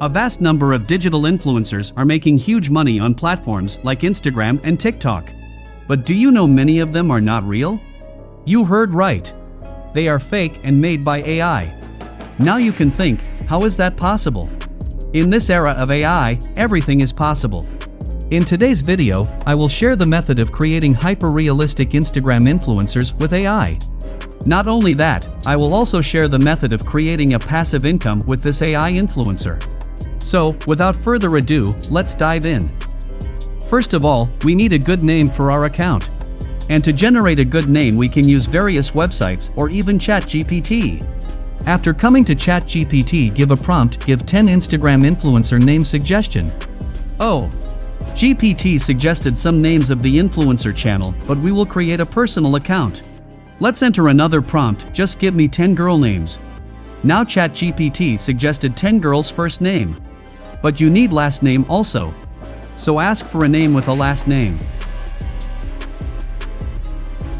A vast number of digital influencers are making huge money on platforms like Instagram and TikTok. But do you know many of them are not real? You heard right. They are fake and made by AI. Now you can think, how is that possible? In this era of AI, everything is possible. In today's video, I will share the method of creating hyper-realistic Instagram influencers with AI. Not only that, I will also share the method of creating a passive income with this AI influencer. So, without further ado, let's dive in. First of all, we need a good name for our account. And to generate a good name, we can use various websites or even ChatGPT. After coming to ChatGPT, give a prompt, give 10 Instagram influencer name suggestion. Oh, GPT suggested some names of the influencer channel, but we will create a personal account. Let's enter another prompt, just give me 10 girl names. Now ChatGPT suggested 10 girls' first name. But you need last name also. So ask for a name with a last name.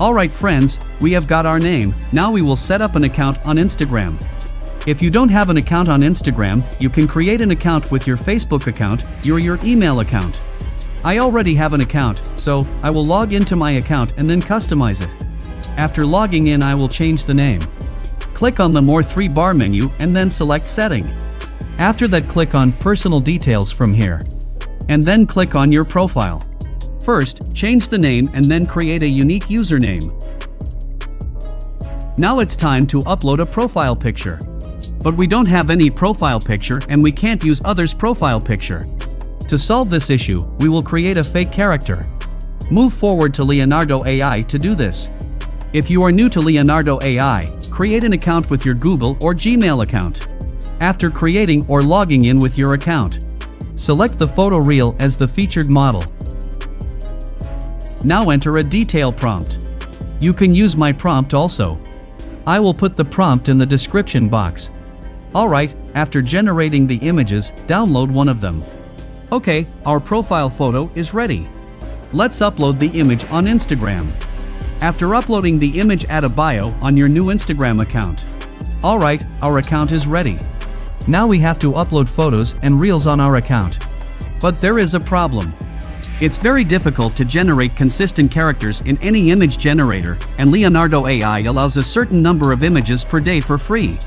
Alright friends, we have got our name, now we will set up an account on Instagram. If you don't have an account on Instagram, you can create an account with your Facebook account, your email account. I already have an account, so I will log into my account and then customize it. After logging in, I will change the name. Click on the More 3-bar menu and then select Setting. After that, click on Personal Details from here. And then click on your profile. First, change the name and then create a unique username. Now it's time to upload a profile picture. But we don't have any profile picture and we can't use others' profile picture. To solve this issue, we will create a fake character. Move forward to Leonardo AI to do this. If you are new to Leonardo AI, create an account with your Google or Gmail account. After creating or logging in with your account, select the photo reel as the featured model. Now enter a detail prompt. You can use my prompt also. I will put the prompt in the description box. Alright, after generating the images, download one of them. Okay, our profile photo is ready. Let's upload the image on Instagram. After uploading the image, add a bio on your new Instagram account. Alright, our account is ready. Now we have to upload photos and reels on our account. But there is a problem. It's very difficult to generate consistent characters in any image generator, and Leonardo AI allows a certain number of images per day for free.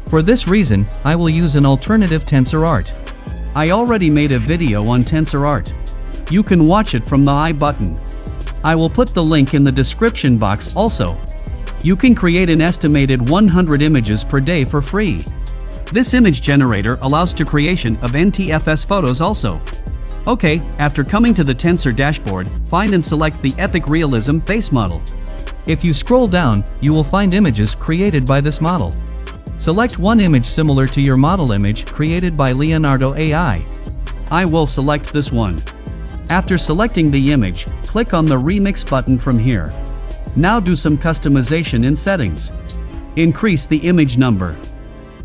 For this reason, I will use an alternative TensorArt. I already made a video on TensorArt. You can watch it from the I button. I will put the link in the description box also. You can create an estimated 100 images per day for free. This image generator allows to creation of NTFS photos also. Okay, after coming to the Tensor dashboard, find and select the Epic Realism base model. If you scroll down, you will find images created by this model. Select one image similar to your model image created by Leonardo AI. I will select this one. After selecting the image, click on the Remix button from here. Now do some customization in settings. Increase the image number.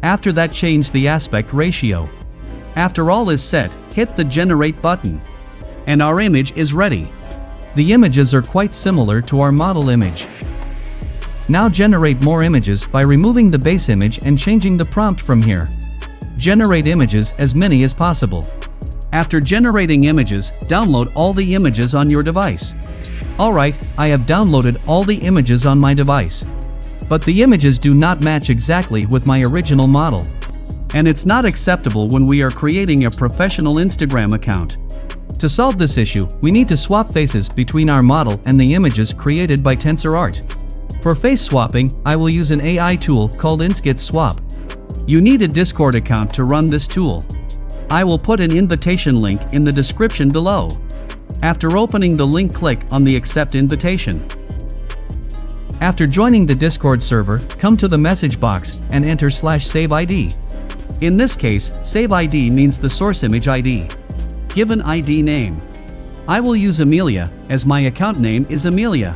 After that, change the aspect ratio. After all is set, hit the Generate button. And our image is ready. The images are quite similar to our model image. Now generate more images by removing the base image and changing the prompt from here. Generate images as many as possible. After generating images, download all the images on your device. Alright, I have downloaded all the images on my device. But the images do not match exactly with my original model. And it's not acceptable when we are creating a professional Instagram account. To solve this issue, we need to swap faces between our model and the images created by TensorArt. For face swapping, I will use an AI tool called InskitSwap. You need a Discord account to run this tool. I will put an invitation link in the description below. After opening the link, click on the Accept Invitation. After joining the Discord server, come to the message box and enter /save ID. In this case, save ID means the source image ID. Give an ID name. I will use Amelia, as my account name is Amelia.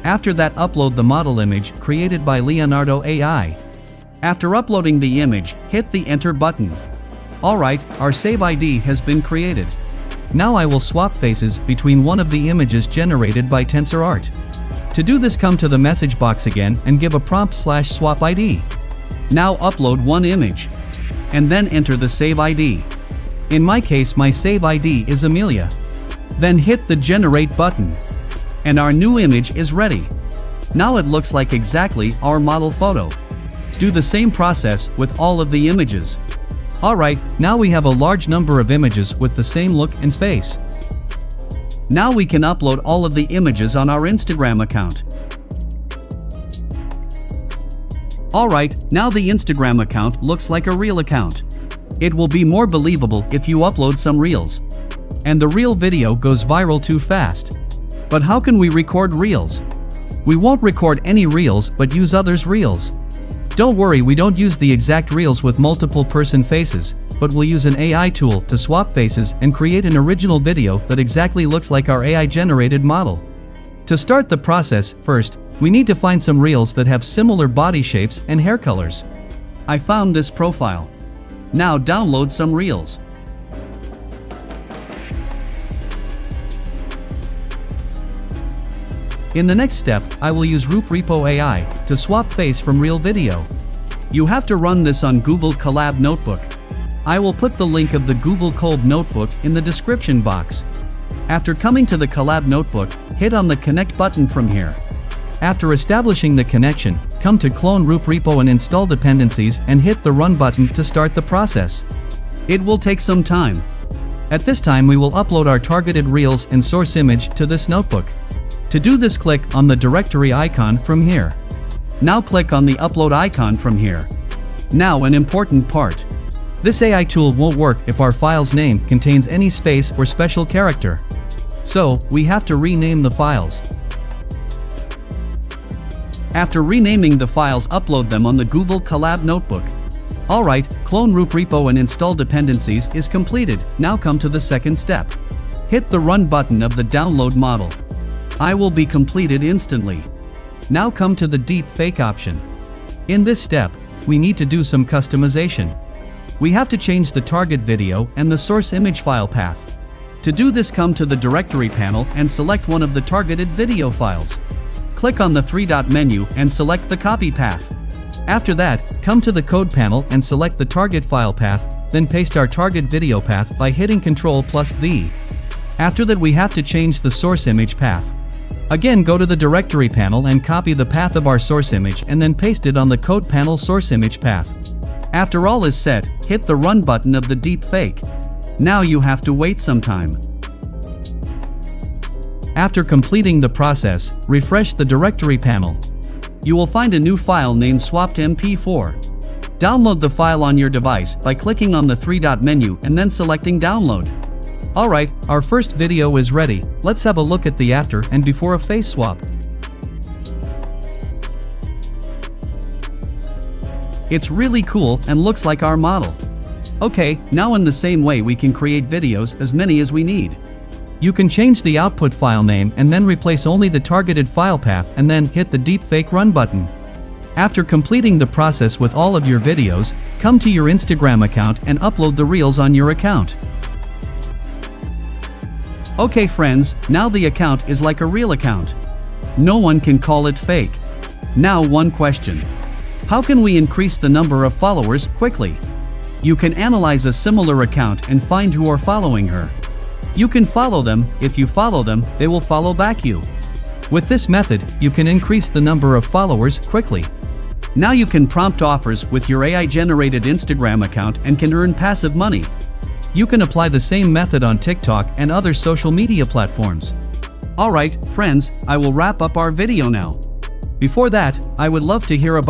After that, upload the model image created by Leonardo AI. After uploading the image, hit the Enter button. Alright, our save ID has been created. Now I will swap faces between one of the images generated by TensorArt. To do this, come to the message box again and give a prompt /swap ID. Now upload one image. and then enter the save ID. In my case, my save ID is Amelia. Then hit the generate button. And our new image is ready. Now it looks like exactly our model photo. Do the same process with all of the images. Alright, now we have a large number of images with the same look and face. Now we can upload all of the images on our Instagram account. Alright, now the Instagram account looks like a real account. It will be more believable if you upload some reels. And the reel video goes viral too fast. But how can we record reels? We won't record any reels but use others' reels. Don't worry, we don't use the exact reels with multiple person faces, but we'll use an AI tool to swap faces and create an original video that exactly looks like our AI generated model. To start the process, first, we need to find some reels that have similar body shapes and hair colors. I found this profile. Now download some reels. In the next step, I will use RuPrepo AI to swap face from real video. You have to run this on Google Colab Notebook. I will put the link of the Google Colab Notebook in the description box. After coming to the Colab Notebook, hit on the connect button from here. After establishing the connection, come to clone RuPrepo and install dependencies and hit the run button to start the process. It will take some time. At this time we will upload our targeted reels and source image to this notebook. To do this, click on the directory icon from here. Now click on the upload icon from here. Now an important part. This AI tool won't work if our file's name contains any space or special character. So, we have to rename the files. After renaming the files, upload them on the Google Colab Notebook. Alright, clone RuPrepo and install dependencies is completed. Now come to the second step. Hit the run button of the download model. I will be completed instantly. Now come to the deep fake option. In this step, we need to do some customization. We have to change the target video and the source image file path. To do this, come to the directory panel and select one of the targeted video files. Click on the three-dot menu and select the copy path. After that, come to the code panel and select the target file path, then paste our target video path by hitting Ctrl+V. After that, we have to change the source image path. Again, go to the directory panel and copy the path of our source image and then paste it on the code panel source image path. After all is set, hit the run button of the deep fake. Now you have to wait some time. After completing the process, refresh the directory panel. You will find a new file named swapped.mp4. Download the file on your device by clicking on the three-dot menu and then selecting download. Alright, our first video is ready. Let's have a look at the after and before of face swap. It's really cool and looks like our model. Okay, now in the same way we can create videos as many as we need. You can change the output file name and then replace only the targeted file path and then hit the deepfake run button. After completing the process with all of your videos, come to your Instagram account and upload the reels on your account. Okay friends, now the account is like a real account. No one can call it fake. Now one question. How can we increase the number of followers quickly? You can analyze a similar account and find who are following her. You can follow them. If you follow them, they will follow back you. With this method, you can increase the number of followers quickly. Now you can prompt offers with your AI-generated Instagram account and can earn passive money. You can apply the same method on TikTok and other social media platforms. Alright, friends, I will wrap up our video now. Before that, I would love to hear about